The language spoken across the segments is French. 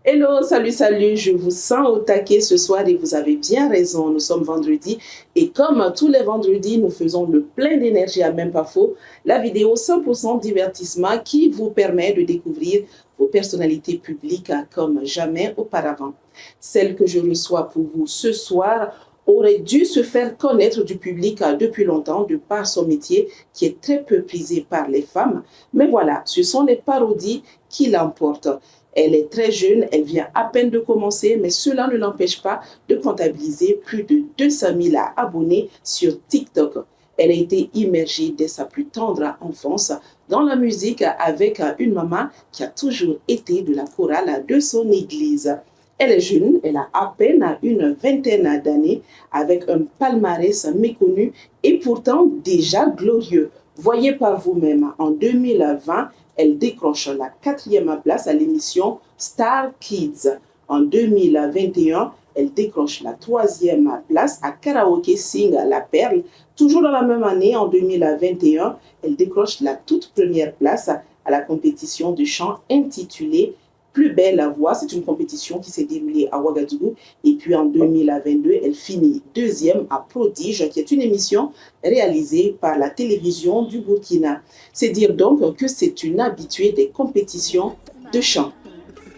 Hello, salut, salut, je vous sens au taquet ce soir et vous avez bien raison, nous sommes vendredi et comme tous les vendredis, nous faisons le plein d'énergie à même pas faux, la vidéo 100% divertissement qui vous permet de découvrir vos personnalités publiques comme jamais auparavant. Celle que je reçois pour vous ce soir aurait dû se faire connaître du public depuis longtemps de par son métier qui est très peu prisé par les femmes, mais voilà, ce sont les parodies qui l'emportent. Elle est très jeune, elle vient à peine de commencer, mais cela ne l'empêche pas de comptabiliser plus de 200 000 abonnés sur TikTok. Elle a été immergée dès sa plus tendre enfance dans la musique avec une maman qui a toujours été de la chorale de son église. Elle est jeune, elle a à peine une vingtaine d'années avec un palmarès méconnu et pourtant déjà glorieux. Voyez par vous-même, en 2020, elle décroche la 4e place à l'émission Star Kids. En 2021, elle décroche la 3e place à Karaoke Sing La Perle. Toujours dans la même année, en 2021, elle décroche la toute première place à la compétition de chant intitulée Plus belle la voix. C'est une compétition qui s'est déroulée à Ouagadougou. Et puis en 2022, elle finit 2e à Prodige, qui est une émission réalisée par la télévision du Burkina. C'est dire donc que c'est une habituée des compétitions de chant.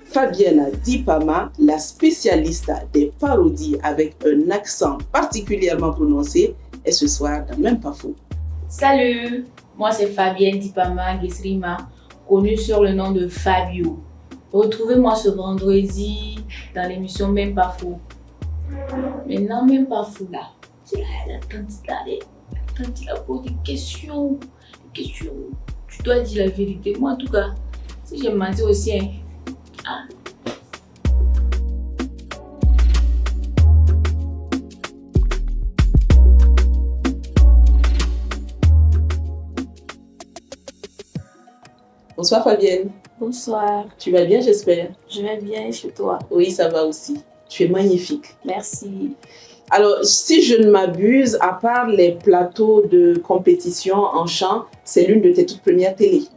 Fabienne Dipama, la spécialiste des parodies avec un accent particulièrement prononcé, est ce soir dans Même pas faux. Salut, moi c'est Fabienne Dipama Gesrima, connue sur le nom de Fabio. Retrouvez-moi ce vendredi dans l'émission Même pas faux. Maintenant, Même pas faux là. Quand il a posé des questions, tu dois dire la vérité. Moi en tout cas, si j'ai menti aussi, hein. Ah. Bonsoir Fabienne. Bonsoir. Tu vas bien, j'espère? Je vais bien chez toi? Oui, ça va aussi. Tu es magnifique. Merci. Alors, si je ne m'abuse, à part les plateaux de compétition en chant, c'est l'une de tes toutes premières télés.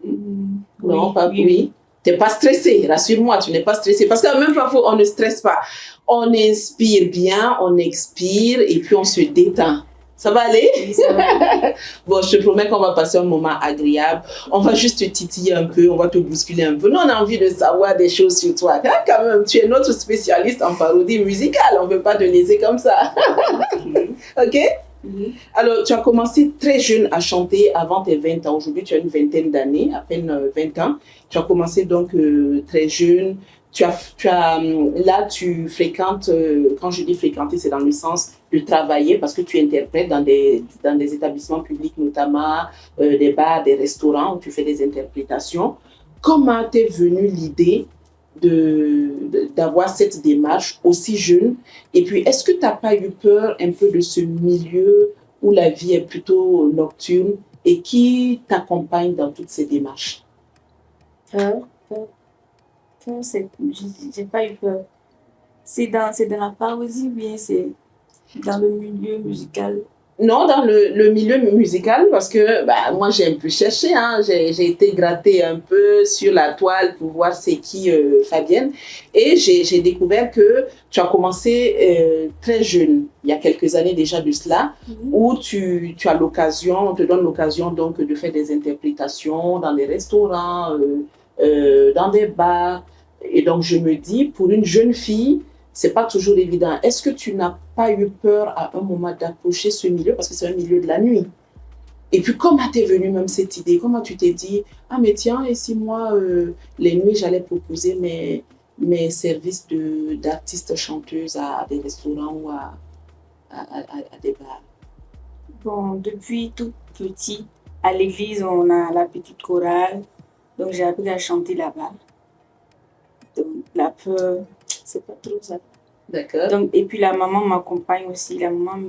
Non, oui, pas oui. Tu n'es pas stressée, rassure-moi, tu n'es pas stressée. Parce que même parfois, on ne stresse pas. On inspire bien, on expire et puis on se détend. Ça va aller? Oui, ça va. Bon, je te promets qu'on va passer un moment agréable. On va juste te titiller un peu, on va te bousculer un peu. Nous, on a envie de savoir des choses sur toi. Hein, quand même, tu es notre spécialiste en parodie musicale. On ne veut pas te laisser comme ça. OK? Alors, tu as commencé très jeune à chanter avant tes 20 ans. Aujourd'hui, tu as une vingtaine d'années, à peine 20 ans. Tu as commencé donc très jeune. Là, tu fréquentes, quand je dis fréquenter, c'est dans le sens de travailler parce que tu interprètes dans des établissements publics, notamment des bars, des restaurants où tu fais des interprétations. Comment t'est venue l'idée d'avoir cette démarche aussi jeune? Et puis, est-ce que tu n'as pas eu peur un peu de ce milieu où la vie est plutôt nocturne et qui t'accompagne dans toutes ces démarches? Peur, j'ai pas eu peur. C'est dans la parodie, bien c'est dans le milieu musical. Non, dans le milieu musical, parce que moi, j'ai un peu cherché. Hein, j'ai été gratter un peu sur la toile pour voir c'est qui Fabienne. Et j'ai découvert que tu as commencé très jeune, il y a quelques années déjà de cela, où tu as l'occasion, on te donne l'occasion donc de faire des interprétations dans des restaurants, dans des bars. Et donc, je me dis, pour une jeune fille, c'est pas toujours évident. Est-ce que tu n'as pas eu peur à un moment d'approcher ce milieu parce que c'est un milieu de la nuit? Et puis, comment t'es venue même cette idée? Comment tu t'es dit, ah mais tiens, et si moi, les nuits, j'allais proposer mes services d'artiste chanteuse à des restaurants ou à des bars? Bon, depuis tout petit, à l'église, on a la petite chorale. Donc, j'ai appris à chanter là-bas. Donc, la peur, c'est pas trop ça. D'accord. Donc, et puis, la maman m'accompagne aussi. La maman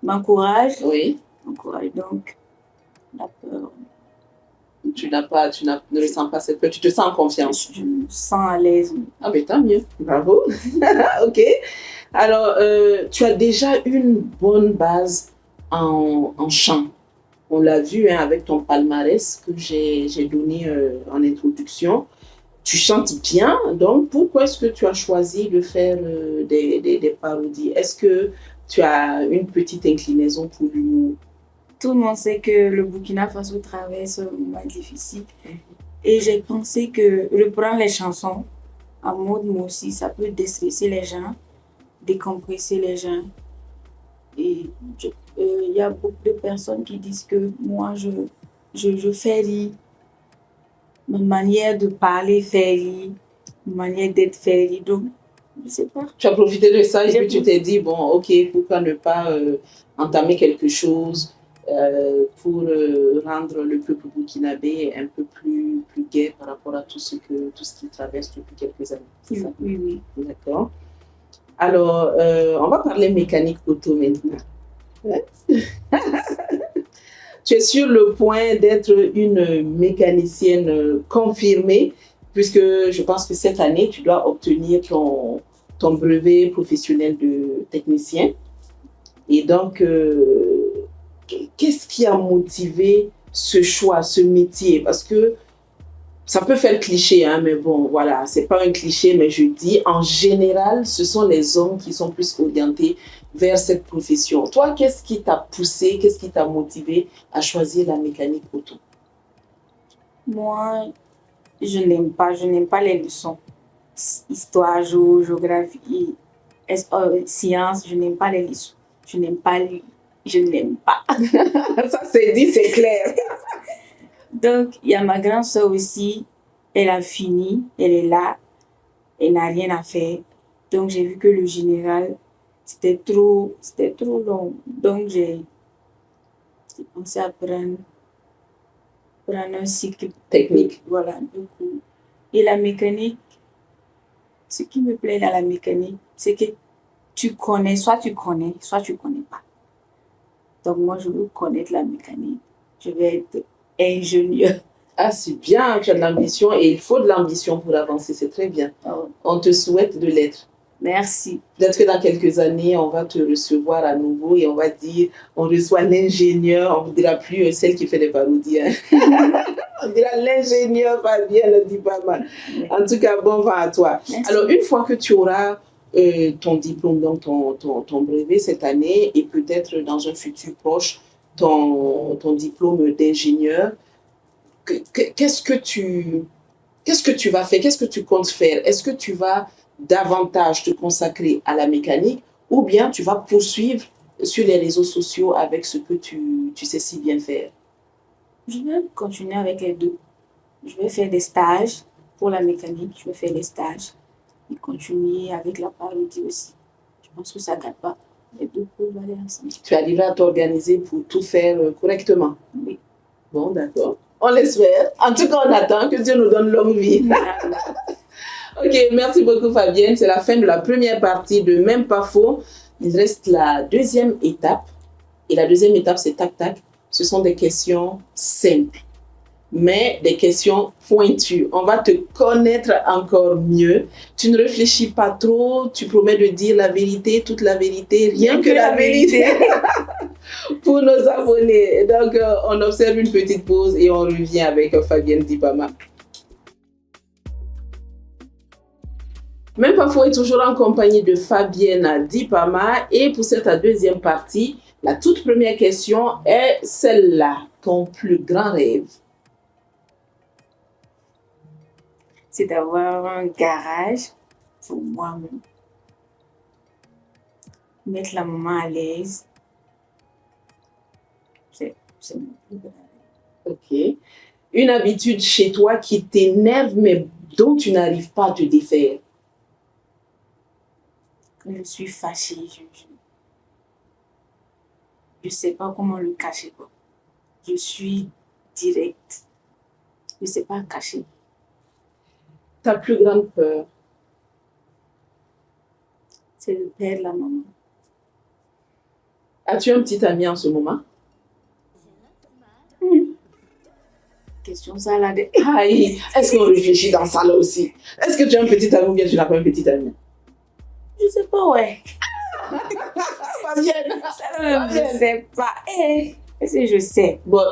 m'encourage. Oui. M'encourage. Donc, la peur. Tu ne ressens pas cette peur, tu te sens en confiance. Je me sens à l'aise. Ah, mais tant mieux. Bravo. OK. Alors, tu as déjà une bonne base en chant. On l'a vu avec ton palmarès que j'ai donné en introduction. Tu chantes bien, donc pourquoi est-ce que tu as choisi de faire des parodies? Est-ce que tu as une petite inclinaison pour l'humour? Tout le monde sait que le Burkina Faso traverse un moment difficile. Et j'ai pensé que reprendre les chansons en mode moi aussi, ça peut déstresser les gens, décompresser les gens. Et il y a beaucoup de personnes qui disent que moi, je fais rire. Ma manière de parler fait rire, ma manière d'être fait rire. Donc, je sais pas. Tu as profité de ça et puis tu t'es dit, bon, ok, pourquoi ne pas entamer quelque chose pour rendre le peuple burkinabé un peu plus gai par rapport à tout ce qu'il traverse depuis quelques années. C'est ça? Oui. D'accord. Alors, on va parler mécanique auto maintenant. Ouais. Tu es sur le point d'être une mécanicienne confirmée, puisque je pense que cette année, tu dois obtenir ton brevet professionnel de technicien. Et donc, qu'est-ce qui a motivé ce choix, ce métier? Parce que ça peut faire cliché, hein, mais bon, voilà, c'est pas un cliché, mais je dis, en général, ce sont les hommes qui sont plus orientés vers cette profession. Toi, qu'est-ce qui t'a poussé, qu'est-ce qui t'a motivé à choisir la mécanique auto? Moi, je n'aime pas les leçons. Histoire, géographie, sciences, je n'aime pas les leçons. Je n'aime pas. Ça, c'est dit, c'est clair. Donc, il y a ma grande sœur aussi, elle a fini, elle est là, elle n'a rien à faire. Donc, j'ai vu que le général, c'était trop long. Donc, j'ai pensé à prendre un cycle technique. Voilà, un peu court. Et la mécanique, ce qui me plaît dans la mécanique, c'est que soit tu connais pas. Donc, moi, je veux connaître la mécanique. Je vais être ingénieur. Ah, c'est bien, tu as de l'ambition et il faut de l'ambition pour avancer, c'est très bien. Oh. On te souhaite de l'être. Merci. Peut-être que dans quelques années, on va te recevoir à nouveau et on va dire, on reçoit l'ingénieur, on ne dira plus celle qui fait des parodies. Hein. On dira l'ingénieur Fabienne Dipama. En tout cas, bon vent à toi. Merci. Alors, une fois que tu auras ton diplôme, donc ton brevet cette année et peut-être dans un futur proche, ton diplôme d'ingénieur, qu'est-ce que tu vas faire? Qu'est-ce que tu comptes faire? Est-ce que tu vas davantage te consacrer à la mécanique ou bien tu vas poursuivre sur les réseaux sociaux avec ce que tu sais si bien faire? Je vais continuer avec les deux. Je vais faire des stages pour la mécanique, je vais faire des stages et continuer avec la parodie aussi. Je pense que ça ne gâte pas. Les deux peuvent aller ensemble. Tu arriveras à t'organiser pour tout faire correctement? Oui. Bon, d'accord. On l'espère. En tout cas, on attend que Dieu nous donne longue vie. Ok, merci beaucoup Fabienne. C'est la fin de la première partie de Même pas faux. Il reste la deuxième étape. Et la deuxième étape, c'est tac-tac. Ce sont des questions simples, mais des questions pointues. On va te connaître encore mieux. Tu ne réfléchis pas trop. Tu promets de dire la vérité, toute la vérité, rien que la vérité. Pour nos abonnés. Donc, on observe une petite pause et on revient avec Fabienne Dipama. Même parfois, est toujours en compagnie de Fabienne Dipama. Et pour cette deuxième partie, la toute première question est celle-là. Ton plus grand rêve? C'est d'avoir un garage pour moi-même. Mettre la maman à l'aise. C'est mon plus grand rêve. Ok. Une habitude chez toi qui t'énerve mais dont tu n'arrives pas à te défaire? Quand je suis fâchée, je sais pas comment le cacher, quoi. Je suis directe. Je sais pas cacher. Ta plus grande peur? C'est de perdre la maman. As-tu un petit ami en ce moment? Question salade. Aïe, est-ce qu'on réfléchit dans ça là aussi? Est-ce que tu as un petit ami ou bien tu n'as pas un petit ami? Je sais pas, ouais. Fabienne, Je sais pas. Est-ce que je sais? Bon,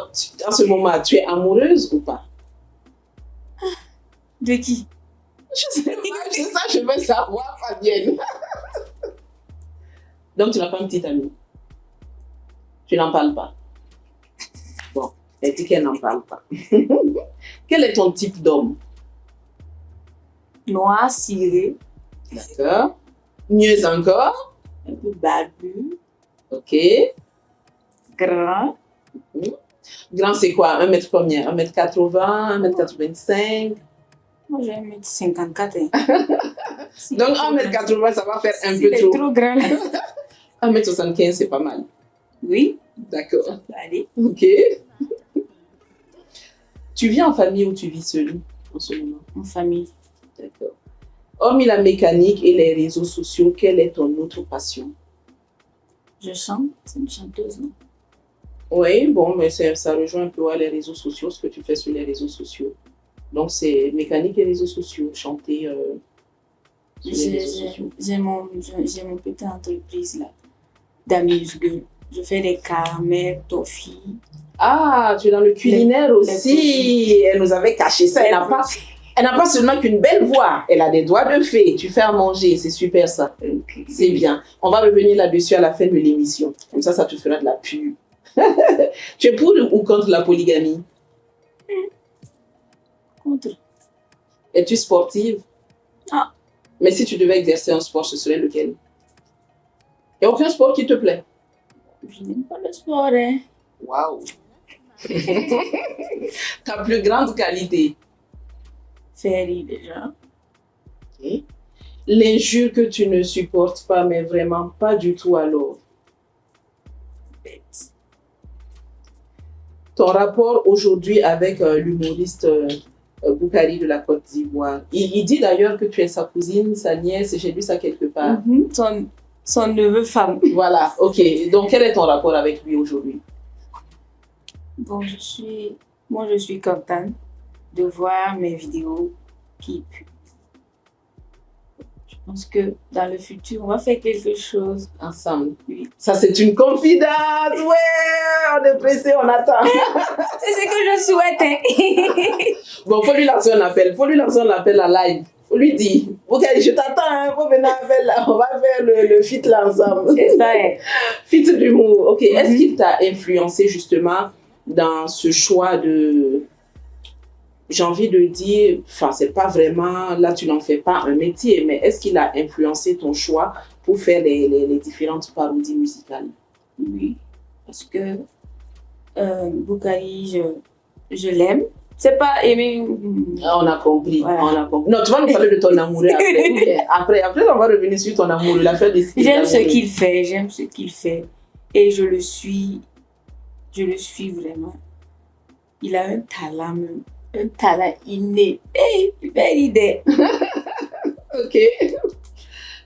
en ce moment, tu es amoureuse ou pas? De qui? Je sais pas, c'est ça que je veux savoir, Fabienne. Donc, tu n'as pas une petite amie? Tu n'en parles pas? Bon, elle dit qu'elle n'en parle pas. Quel est ton type d'homme? Noir, ciré, D'accord. Mieux encore? un peu barbu, Ok. grand. Grand, c'est quoi? 1 mètre combien? 1 mètre 85? Moi, j'ai 1m54. Hein. Donc, 1 mètre 80, ça va faire un Si peu il est trop. trop grand. 1 mètre 75, c'est pas mal. Oui, D'accord. allez. Ok. Tu vis en famille ou tu vis seule en ce moment? En famille. D'accord. Hormis la mécanique et les réseaux sociaux, quelle est ton autre passion? Je chante, c'est une chanteuse, non? Oui, bon, mais ça rejoint un peu les réseaux sociaux, ce que tu fais sur les réseaux sociaux. Donc, c'est mécanique et réseaux sociaux, chanter sur les réseaux sociaux. J'ai mon petite entreprise là, d'amuse-gueule. Je fais des caramels, toffee. Ah, tu es dans le culinaire aussi. Elle nous avait caché ça. Elle n'a pas seulement qu'une belle voix, elle a des doigts de fée. Tu fais à manger, c'est super ça. C'est bien. On va revenir là-dessus à la fin de l'émission. Comme ça te fera de la pub. Tu es pour ou contre la polygamie? Contre. Es-tu sportive? Ah. Mais si tu devais exercer un sport, ce serait lequel? Il n'y a aucun sport qui te plaît? Je n'aime pas le sport, hein. Waouh! Ta plus grande qualité? Faire rire les gens. Okay. L'injure que tu ne supportes pas, mais vraiment pas du tout alors? Bête. Ton rapport aujourd'hui avec l'humoriste Boukari de la Côte d'Ivoire. Il dit d'ailleurs que tu es sa cousine, sa nièce, j'ai lu ça quelque part. Son neveu femme. Voilà, ok. Donc, quel est ton rapport avec lui aujourd'hui? Bon, je suis contente de voir mes vidéos qui puent. Je pense que dans le futur, on va faire quelque chose ensemble. Oui. Ça, c'est une confidence. Ouais, on est pressé, on attend. C'est ce que je souhaite. Hein. Bon, faut lui lancer un appel. En live. Faut lui dire, ok, je t'attends, hein, faut venir avec là. On va faire le feat là ensemble. C'est ça. Hein. Feat d'humour. Ok, est-ce qu'il t'a influencé justement dans ce choix de... J'ai envie de dire, enfin, c'est pas vraiment, là, tu n'en fais pas un métier, mais est-ce qu'il a influencé ton choix pour faire les différentes parodies musicales? Oui, parce que Boukari, je l'aime. C'est pas aimer. On a compris, voilà. On a compris. Non, tu vas nous parler de ton amoureux après. Après, on va revenir sur ton amoureux, l'affaire des skis. J'aime ce qu'il fait. Et je le suis vraiment. Il a un talent même. Un talent inné. Hey, belle idée. Ok.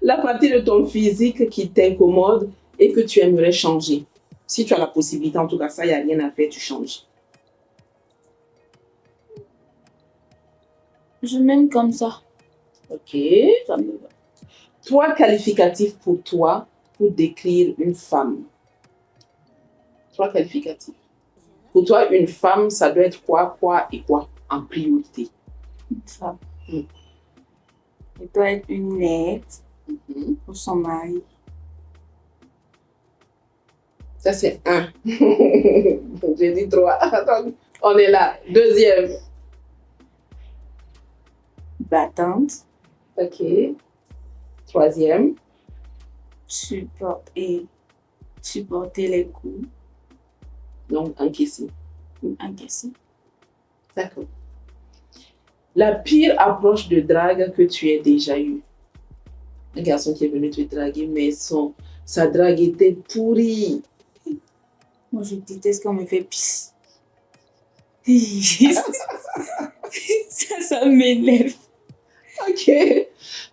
La partie de ton physique qui t'incommode et que tu aimerais changer. Si tu as la possibilité, en tout cas, ça, il n'y a rien à faire, tu changes. Je m'aime comme ça. Ok. Ça me va. 3 qualificatifs pour toi pour décrire une femme. 3 qualificatifs. Pour toi, une femme, ça doit être quoi et quoi en priorité? Une femme. Elle doit être une aide pour son mari. Ça, c'est 1. J'ai dit 3. Attends, on est là. 2e. Battante. Ok. 3e. Supporter les coups. Donc, encaisser. Encaisser. D'accord. La pire approche de drague que tu aies déjà eue. Un garçon qui est venu te draguer, mais sa drague était pourrie. Moi, je déteste quand on me fait pisse. ça m'énerve. Ok.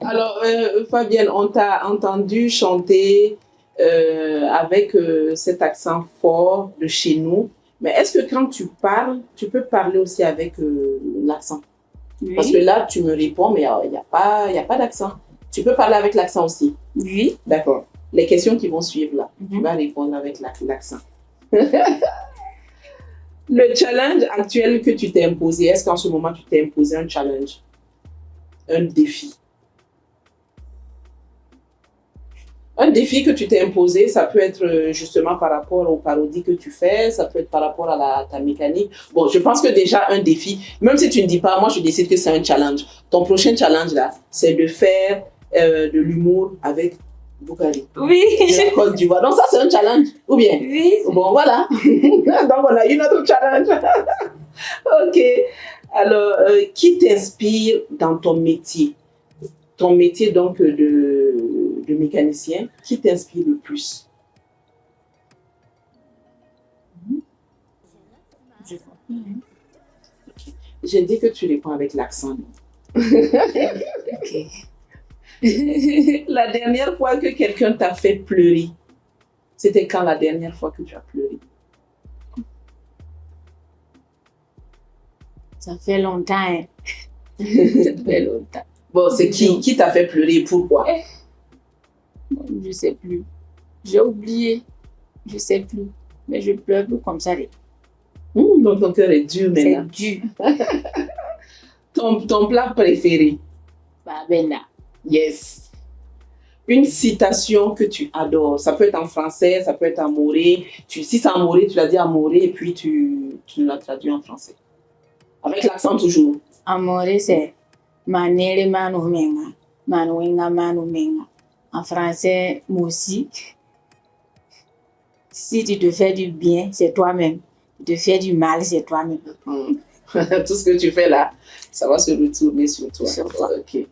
Alors, Fabienne, on t'a entendu chanter avec cet accent fort de chez nous. Mais est-ce que quand tu parles, tu peux parler aussi avec l'accent? Oui. Parce que là, tu me réponds, mais il n'y a pas d'accent. Tu peux parler avec l'accent aussi? Oui. D'accord. Les questions qui vont suivre là, tu vas répondre avec l'accent. Le challenge actuel que tu t'es imposé, est-ce qu'en ce moment tu t'es imposé un challenge? Un défi? Un défi que tu t'es imposé, ça peut être justement par rapport aux parodies que tu fais, ça peut être par rapport à ta mécanique. Bon, je pense que déjà un défi, même si tu ne dis pas, moi je décide que c'est un challenge. Ton prochain challenge là, c'est de faire de l'humour avec Boukari. Oui. De la Côte d'Ivoire. Donc ça c'est un challenge, ou bien? Oui. Bon voilà. Donc on a eu notre challenge. Ok. Alors, qui t'inspire dans ton métier? Ton métier donc de mécanicien, qui t'inspire le plus? Je comprends. Okay. J'ai dit que tu réponds avec l'accent. Ok. La dernière fois que quelqu'un t'a fait pleurer, c'était quand la dernière fois que tu as pleuré? Ça fait longtemps. Hein. Ça fait longtemps. Bon, c'est qui t'a fait pleurer? Pourquoi? Je sais plus. J'ai oublié. Je sais plus. Mais je pleure plus comme ça. Donc ton cœur est dur maintenant. C'est dur. Ton plat préféré? Babena. Yes. Une citation que tu adores. Ça peut être en français, ça peut être en moré. Si c'est en moré, tu l'as dit en moré et puis tu l'as traduit en français. Avec l'accent toujours. En moré, c'est Manere Manoumenga. Manouenga Manoumenga. En français, moi aussi. Si tu te fais du bien, c'est toi-même. Si tu te fais du mal, c'est toi-même. Tout ce que tu fais là, ça va se retourner sur toi. Sur toi. Ok.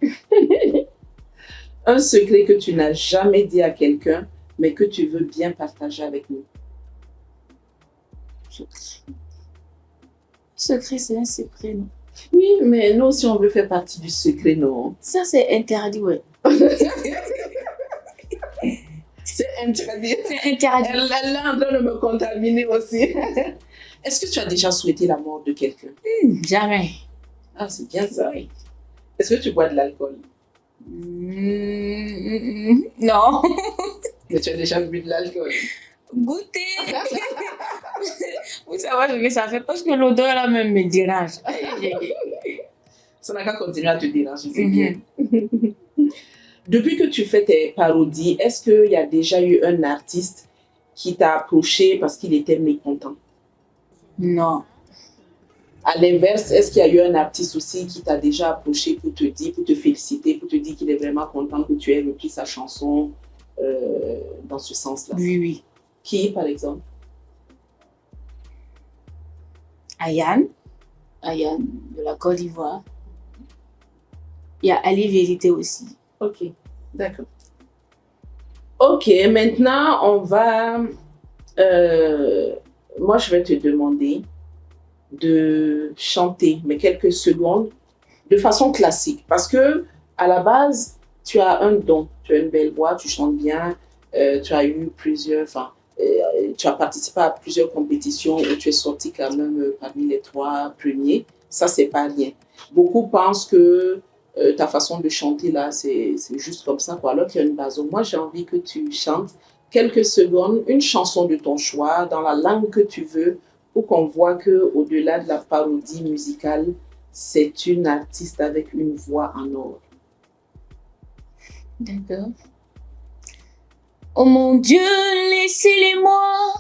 Un secret que tu n'as jamais dit à quelqu'un, mais que tu veux bien partager avec nous. Secret, c'est un secret, non? Oui, mais nous aussi, on veut faire partie du secret, non? Ça, c'est interdit, ouais. C'est interdit. C'est interdit. Elle est en train de me contaminer aussi. Est-ce que tu as déjà souhaité la mort de quelqu'un? Jamais. Ah, c'est bien ça. Oui. Est-ce que tu bois de l'alcool? Non. Mais tu as déjà bu de l'alcool? Goûter. Vous savez ce que ça fait parce que l'odeur là même me dérange. Ça n'a qu'à continuer à te déranger, c'est bien. Depuis que tu fais tes parodies, est-ce qu'il y a déjà eu un artiste qui t'a approché parce qu'il était mécontent? Non. À l'inverse, est-ce qu'il y a eu un artiste aussi qui t'a déjà approché pour te dire, pour te féliciter, pour te dire qu'il est vraiment content que tu aies repris sa chanson dans ce sens-là? Oui, oui. Qui, par exemple? Ayane de la Côte d'Ivoire. Il y a Ali Vérité aussi. Ok, d'accord. Ok, maintenant, on va... moi, je vais te demander de chanter, mais quelques secondes, de façon classique. Parce que, à la base, tu as un don, tu as une belle voix, tu chantes bien, tu as eu plusieurs... tu as participé à plusieurs compétitions où tu es sorti quand même parmi les 3 premiers. Ça, c'est pas rien. Beaucoup pensent que ta façon de chanter là, c'est juste comme ça, quoi, alors qu'il y a une base. Donc, moi, j'ai envie que tu chantes quelques secondes, une chanson de ton choix, dans la langue que tu veux, pour qu'on voit qu'au-delà de la parodie musicale, c'est une artiste avec une voix en or. D'accord. Oh mon Dieu, laissez-les-moi,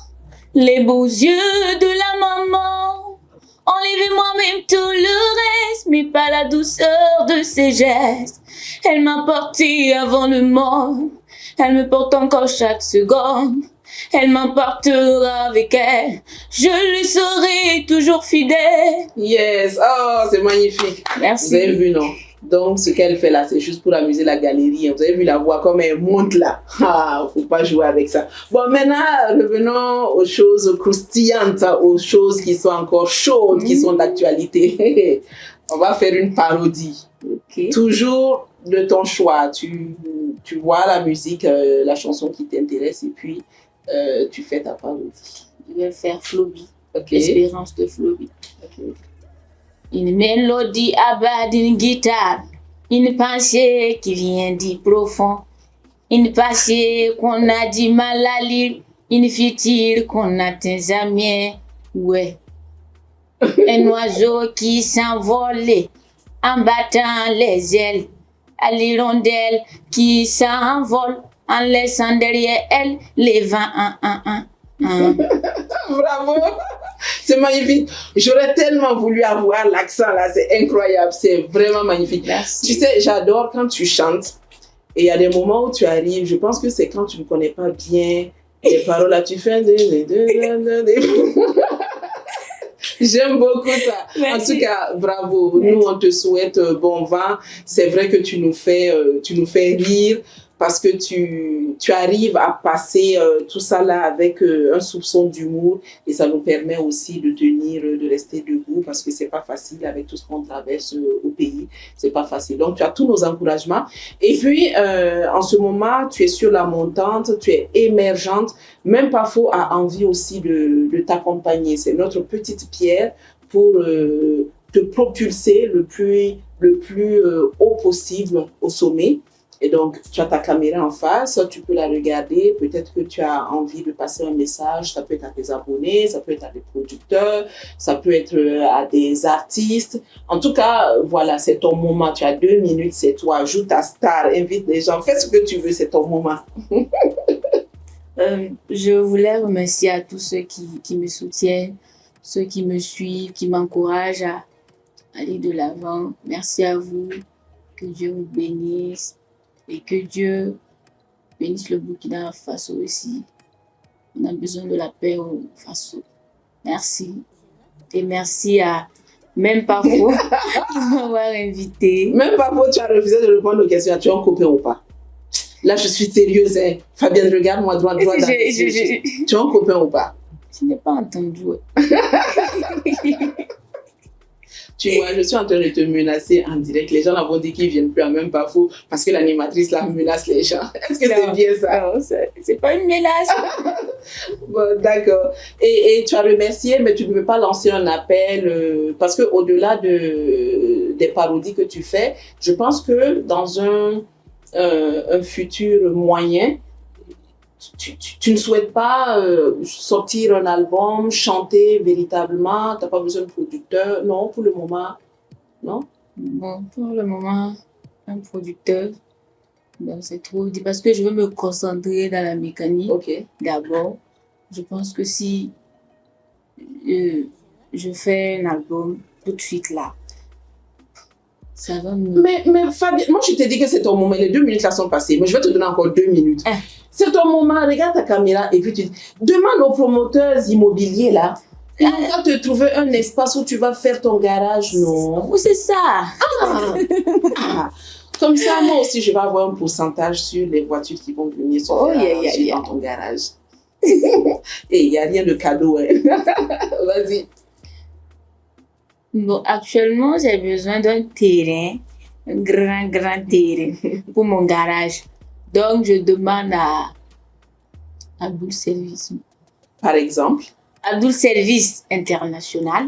les beaux yeux de la maman. Enlevez-moi même tout le reste, mais pas la douceur de ses gestes. Elle m'a porté avant le monde, elle me porte encore chaque seconde. Elle m'emportera avec elle, je lui serai toujours fidèle. Yes, oh, c'est magnifique. Merci. Vous avez vu, non? Donc, ce qu'elle fait là, c'est juste pour amuser la galerie. Vous avez vu la voix comme elle monte là. Ah, faut pas jouer avec ça. Bon, maintenant, revenons aux choses croustillantes, aux choses qui sont encore chaudes, qui sont d'actualité. On va faire une parodie. Okay. Toujours de ton choix. Tu vois la musique, la chanson qui t'intéresse et puis tu fais ta parodie. Je vais faire Floby. Okay. Espérance de Floby. Okay. Une mélodie à bas d'une guitare, une pensée qui vient du profond, une pensée qu'on a du mal à lire, une future qu'on n'atteint jamais. Ouais, Un oiseau qui s'envolait en battant les ailes. À l'hirondelle qui s'envole en laissant derrière elle les vents. Bravo! C'est magnifique. J'aurais tellement voulu avoir l'accent là, c'est incroyable, c'est vraiment magnifique. Merci. Tu sais, j'adore quand tu chantes et il y a des moments où tu arrives, je pense que c'est quand tu ne connais pas bien les paroles là, tu fais J'aime beaucoup ça. Merci. En tout cas, bravo. Nous, on te souhaite bon vent. C'est vrai que tu nous fais rire parce que tu arrives à passer tout ça là avec un soupçon d'humour et ça nous permet aussi de tenir, de rester debout parce que c'est pas facile avec tout ce qu'on traverse au pays. C'est pas facile. Donc, tu as tous nos encouragements. Et puis, en ce moment, tu es sur la montante, tu es émergente. Même Pafo a envie aussi de t'accompagner. C'est notre petite pierre pour te propulser le plus haut possible au sommet. Et donc, tu as ta caméra en face, tu peux la regarder. Peut-être que tu as envie de passer un message. Ça peut être à tes abonnés, ça peut être à des producteurs, ça peut être à des artistes. En tout cas, voilà, c'est ton moment. Tu as 2 minutes, c'est toi. Joue ta star, invite les gens, fais ce que tu veux, c'est ton moment. Je voulais remercier à tous ceux qui me soutiennent, ceux qui me suivent, qui m'encouragent à aller de l'avant. Merci à vous. Que Dieu vous bénisse et que Dieu bénisse le Burkina Faso aussi. On a besoin de la paix au Faso. Merci. Et merci à même Pafo de m'avoir invité. Même Pafo, tu as refusé de répondre aux questions. Tu es un copain ou pas? Là, je suis sérieuse. Hein. Fabienne, regarde-moi droit dans les yeux. Tu es un copain ou pas? Je n'ai pas entendu. Tu vois, je suis en train de te menacer en direct. Les gens vont dire qu'ils ne viennent plus à même Pafo parce que l'animatrice là menace les gens. Est-ce que c'est bien ça? Non, c'est pas une menace. Bon, d'accord. Et tu as remercié, mais tu ne veux pas lancer un appel parce qu'au-delà des parodies que tu fais, je pense que dans un futur moyen, tu ne souhaites pas sortir un album, chanter véritablement, tu n'as pas besoin de producteur, non, pour le moment, non? Bon, pour le moment, un producteur, bon, c'est trop dit parce que je veux me concentrer dans la mécanique. Ok. D'abord, je pense que si je fais un album tout de suite là, ça va me... Mais Fabien, moi je t'ai dit que c'est ton moment, les 2 minutes là sont passées, mais je vais te donner encore 2 minutes. C'est ton moment, regarde ta caméra et puis tu demande aux promoteurs immobiliers là. Ils vont pas te trouver un espace où tu vas faire ton garage, non? Oui, c'est ça. Comme ça, moi aussi, je vais avoir un pourcentage sur les voitures qui vont venir se faire arranger dans ton garage. Et il n'y a rien de cadeau. Hein. Vas-y. Bon, actuellement, j'ai besoin d'un terrain, un grand terrain pour mon garage. Donc, je demande à Abdul Service. Par exemple? Abdul Service International.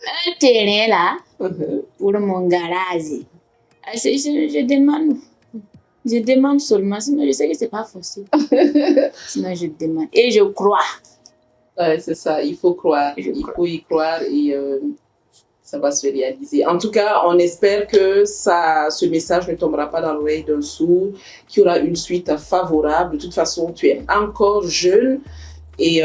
Un terrain là pour mon garage. Je demande seulement, sinon je sais que c'est pas forcé. Sinon je demande. Et je crois. Ouais, c'est ça, il faut croire. Faut y croire et ça va se réaliser. En tout cas, on espère que ce message ne tombera pas dans l'oreille d'un sourd, qu'il y aura une suite favorable. De toute façon, tu es encore jeune. Et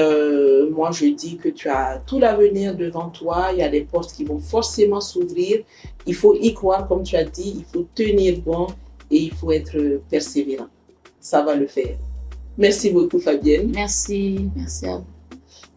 moi, je dis que tu as tout l'avenir devant toi. Il y a des portes qui vont forcément s'ouvrir. Il faut y croire, comme tu as dit. Il faut tenir bon et il faut être persévérant. Ça va le faire. Merci beaucoup, Fabienne. Merci à vous.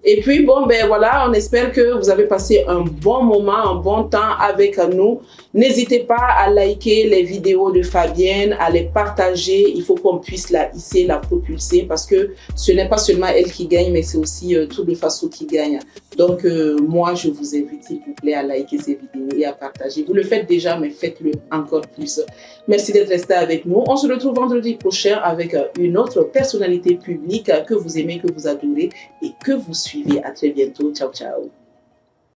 Et puis, bon, ben voilà, on espère que vous avez passé un bon moment, un bon temps avec nous. N'hésitez pas à liker les vidéos de Fabienne, à les partager. Il faut qu'on puisse la hisser, la propulser parce que ce n'est pas seulement elle qui gagne, mais c'est aussi tout le Faso qui gagne. Donc, moi, je vous invite, s'il vous plaît, à liker ces vidéos et à partager. Vous le faites déjà, mais faites-le encore plus. Merci d'être resté avec nous. On se retrouve vendredi prochain avec une autre personnalité publique que vous aimez, que vous adorez et que vous suivez. À très bientôt. Ciao, ciao.